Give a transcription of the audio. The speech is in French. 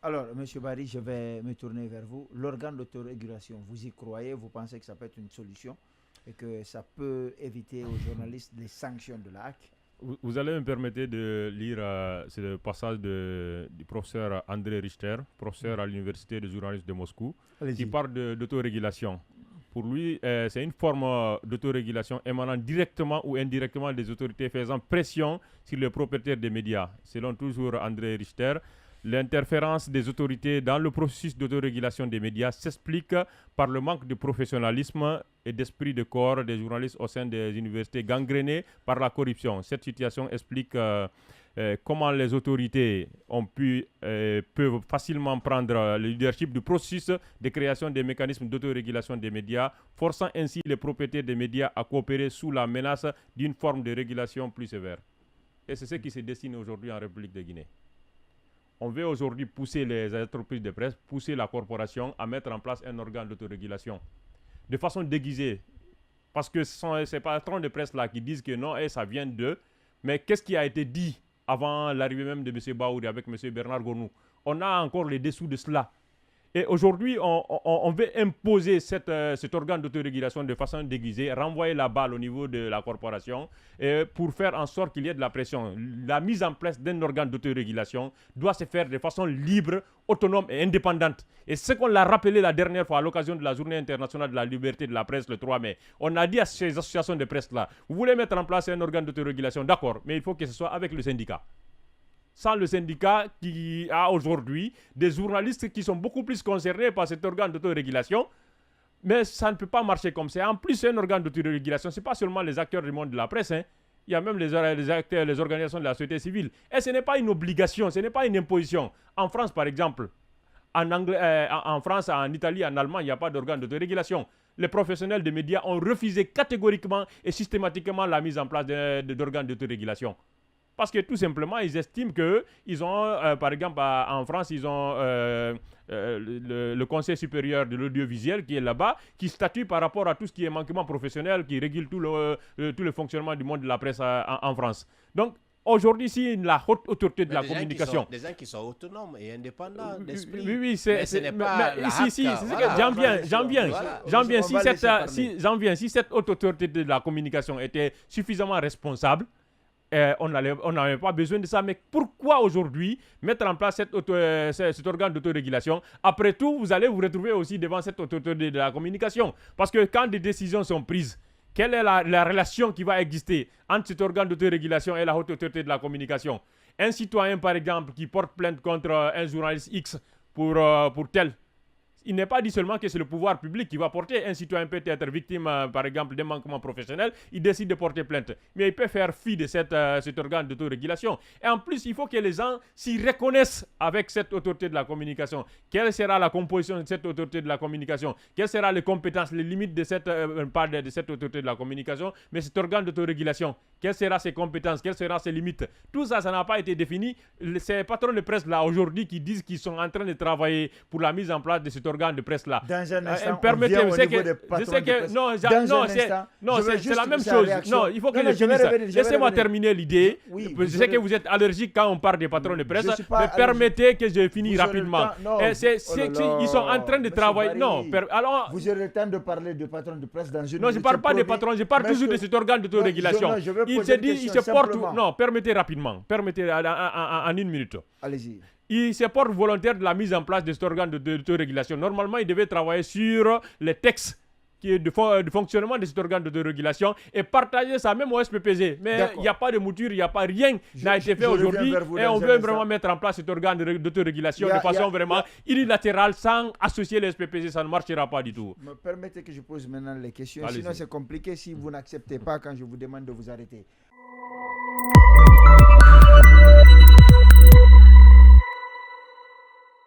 Alors, Monsieur Barry, je vais me tourner vers vous. L'organe d'autorégulation, vous y croyez? Vous pensez que ça peut être une solution et que ça peut éviter aux journalistes les sanctions de la HAC? Vous allez me permettre de lire c'est le passage du professeur André Richter, professeur à l'université de journalisme de Moscou, qui parle d'autorégulation. Pour lui, c'est une forme d'autorégulation émanant directement ou indirectement des autorités faisant pression sur les propriétaires des médias. Selon toujours André Richter, l'interférence des autorités dans le processus d'autorégulation des médias s'explique par le manque de professionnalisme et d'esprit de corps des journalistes au sein des universités gangrénées par la corruption. Cette situation explique comment les autorités peuvent facilement prendre le leadership du processus de création des mécanismes d'autorégulation des médias, forçant ainsi les propriétaires des médias à coopérer sous la menace d'une forme de régulation plus sévère. Et c'est ce qui se dessine aujourd'hui en République de Guinée. On veut aujourd'hui pousser les entreprises de presse, pousser la corporation à mettre en place un organe d'autorégulation de façon déguisée. Parce que ce sont ces patrons de presse-là qui disent que non, ça vient d'eux. Mais qu'est-ce qui a été dit avant l'arrivée même de M. Baouri avec M. Bernard Gournou? On a encore les dessous de cela. Et aujourd'hui, on veut imposer cet organe d'autorégulation de façon déguisée, renvoyer la balle au niveau de la corporation pour faire en sorte qu'il y ait de la pression. La mise en place d'un organe d'autorégulation doit se faire de façon libre, autonome et indépendante. Et ce qu'on l'a rappelé la dernière fois à l'occasion de la Journée internationale de la liberté de la presse le 3 mai, on a dit à ces associations de presse-là, vous voulez mettre en place un organe d'autorégulation, d'accord, mais il faut que ce soit avec le syndicat. Sans le syndicat qui a aujourd'hui des journalistes qui sont beaucoup plus concernés par cet organe d'autorégulation, mais ça ne peut pas marcher comme ça. En plus, c'est un organe d'autorégulation, ce n'est pas seulement les acteurs du monde de la presse, il y a même les acteurs, les organisations de la société civile. Et ce n'est pas une obligation, ce n'est pas une imposition. En France, par exemple, en France, en Italie, en Allemagne, il n'y a pas d'organe d'autorégulation. Les professionnels des médias ont refusé catégoriquement et systématiquement la mise en place d'organes d'autorégulation. Parce que tout simplement, ils estiment qu'ils ont, par exemple, en France, ils ont le Conseil supérieur de l'audiovisuel qui est là-bas, qui statue par rapport à tout ce qui est manquement professionnel, qui régule tout le fonctionnement du monde de la presse en France. Donc, aujourd'hui, si la haute autorité de la communication... Des gens qui sont autonomes et indépendants d'esprit. Oui, ce n'est pas la c'est que j'en viens. Si cette haute autorité de la communication était suffisamment responsable, on n'avait pas besoin de ça. Mais pourquoi aujourd'hui mettre en place cet organe d'autorégulation? Après tout, vous allez vous retrouver aussi devant cette autorité de la communication. Parce que quand des décisions sont prises, quelle est la relation qui va exister entre cet organe d'autorégulation et la haute autorité de la communication? Un citoyen, par exemple, qui porte plainte contre un journaliste X pour tel, il n'est pas dit seulement que c'est le pouvoir public qui va porter. Un citoyen peut être victime, par exemple, d'un manquement professionnel. Il décide de porter plainte. Mais il peut faire fi de cet organe d'autorégulation. Et en plus, il faut que les gens s'y reconnaissent avec cette autorité de la communication. Quelle sera la composition de cette autorité de la communication? Quelles seront les compétences, les limites de cette autorité de la communication? Mais cet organe d'autorégulation, quelles seront ses compétences? Quelles seront ses limites? Tout ça, ça n'a pas été défini. Ces patrons de presse-là, aujourd'hui, qui disent qu'ils sont en train de travailler pour la mise en place de cet organe de presse là. Dans un instant, on vient au niveau des patrons de presse. C'est la même chose. Non, il faut que je finisse. Laissez-moi terminer l'idée. Je sais que vous êtes allergique quand on parle des patrons de presse, mais permettez que je finisse rapidement. Ils sont en train de travailler. Non, alors. Vous aurez le temps de parler des patrons de presse dans une. Non, je ne parle pas des patrons, je parle toujours de cet organe d'autorégulation. Il se porte. Non, permettez rapidement. Permettez en une minute. Allez-y. Il se porte volontaire de la mise en place de cet organe d'autorégulation. Normalement, il devait travailler sur les textes de fonctionnement de cet organe d'autorégulation et partager ça même au SPPZ. Mais il n'y a pas de mouture, il n'y a pas rien qui n'a été fait aujourd'hui. Et on veut vraiment mettre en place cet organe d'autorégulation de façon vraiment unilatérale, sans associer les SPPZ. Ça ne marchera pas du tout. Me permettez que je pose maintenant les questions. Sinon, c'est compliqué si vous n'acceptez pas quand je vous demande de vous arrêter.